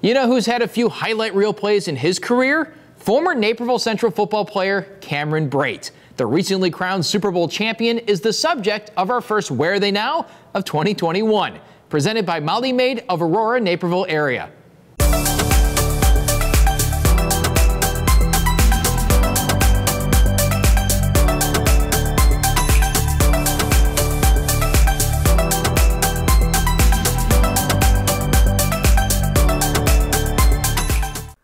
You know who's had a few highlight reel plays in his career? Former Naperville Central football player Cameron Brate. The recently crowned Super Bowl champion is the subject of our first Where Are They Now of 2021, presented by Maid of Aurora, Naperville area.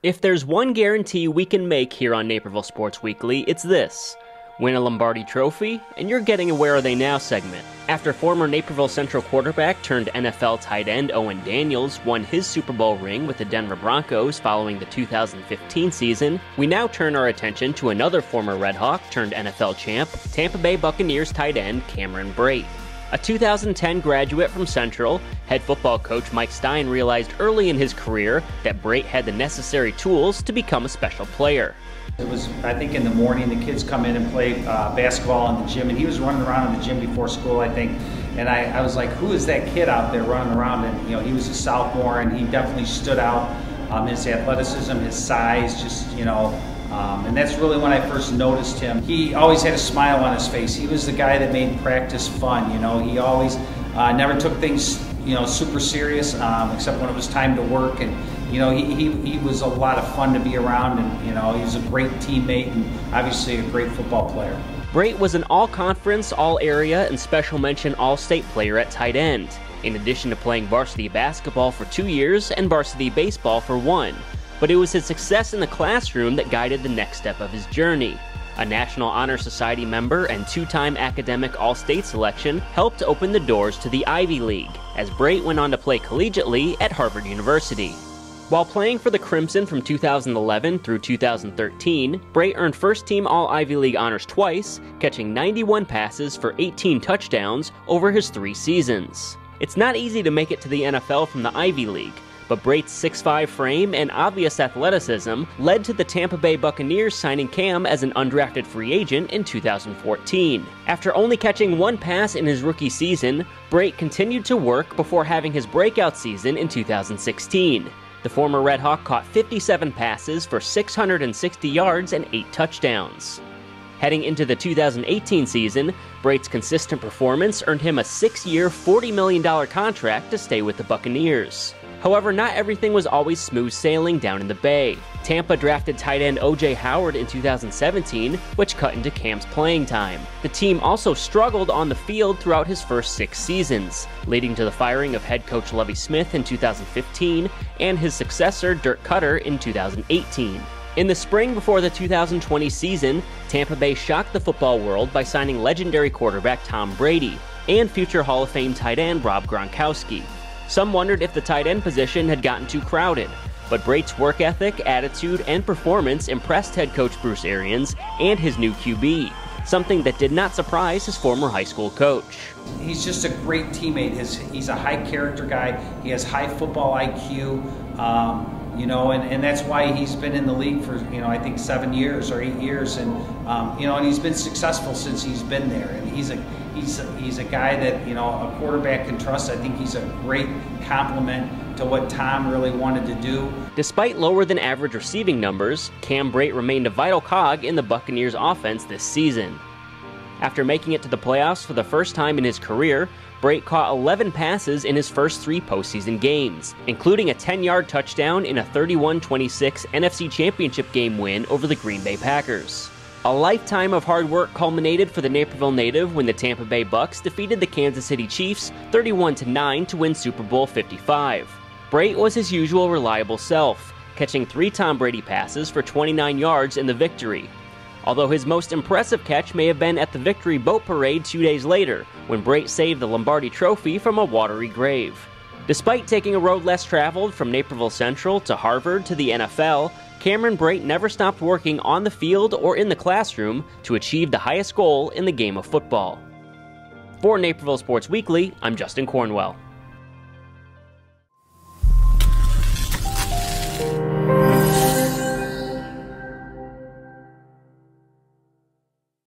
If there's one guarantee we can make here on Naperville Sports Weekly, it's this. Win a Lombardi Trophy, and you're getting a Where Are They Now segment. After former Naperville Central quarterback turned NFL tight end Owen Daniels won his Super Bowl ring with the Denver Broncos following the 2015 season, we now turn our attention to another former Red Hawk turned NFL champ, Tampa Bay Buccaneers tight end Cameron Brate. A 2010 graduate from Central, head football coach Mike Stein realized early in his career that Brate had the necessary tools to become a special player. It was, I think, in the morning, the kids come in and play basketball in the gym, and he was running around in the gym before school, I think. And I was like, who is that kid out there running around? And he was a sophomore, and he definitely stood out. His athleticism, his size, just and that's really when I first noticed him. He always had a smile on his face. He was the guy that made practice fun. He always never took things super serious, except when it was time to work. And he was a lot of fun to be around, and he was a great teammate and obviously a great football player. Brate was an all-conference, all-area, and special mention all-state player at tight end, in addition to playing varsity basketball for 2 years and varsity baseball for 1. But it was his success in the classroom that guided the next step of his journey. A National Honor Society member and 2-time academic all-state selection helped open the doors to the Ivy League, as Brate went on to play collegiately at Harvard University. While playing for the Crimson from 2011 through 2013, Brate earned first-team All-Ivy League honors twice, catching 91 passes for 18 touchdowns over his 3 seasons. It's not easy to make it to the NFL from the Ivy League, but Brate's 6'5" frame and obvious athleticism led to the Tampa Bay Buccaneers signing Cam as an undrafted free agent in 2014. After only catching 1 pass in his rookie season, Brate continued to work before having his breakout season in 2016. The former Red Hawk caught 57 passes for 660 yards and 8 touchdowns. Heading into the 2018 season, Brate's consistent performance earned him a 6-year, $40 million contract to stay with the Buccaneers. However, not everything was always smooth sailing down in the Bay. Tampa drafted tight end O.J. Howard in 2017, which cut into Cam's playing time. The team also struggled on the field throughout his first 6 seasons, leading to the firing of head coach Lovie Smith in 2015 and his successor Dirk Koetter in 2018. In the spring before the 2020 season, Tampa Bay shocked the football world by signing legendary quarterback Tom Brady and future Hall of Fame tight end Rob Gronkowski. Some wondered if the tight end position had gotten too crowded, but Brate's work ethic, attitude, and performance impressed head coach Bruce Arians and his new QB, something that did not surprise his former high school coach. He's just a great teammate. He's a high character guy. He has high football IQ, and that's why he's been in the league for, I think 7 years or 8 years, and and he's been successful since he's been there. And he's a guy that a quarterback can trust. I think he's a great complement to what Tom really wanted to do. Despite lower than average receiving numbers, Cam Brate remained a vital cog in the Buccaneers offense this season. After making it to the playoffs for the first time in his career, Brate caught 11 passes in his first 3 postseason games, including a 10-yard touchdown in a 31-26 NFC Championship game win over the Green Bay Packers. A lifetime of hard work culminated for the Naperville native when the Tampa Bay Bucs defeated the Kansas City Chiefs 31-9 to win Super Bowl 55. Brate was his usual reliable self, catching 3 Tom Brady passes for 29 yards in the victory. Although his most impressive catch may have been at the Victory Boat Parade 2 days later, when Brate saved the Lombardi Trophy from a watery grave. Despite taking a road less traveled from Naperville Central to Harvard to the NFL, Cameron Brate never stopped working on the field or in the classroom to achieve the highest goal in the game of football. For Naperville Sports Weekly, I'm Justin Cornwell.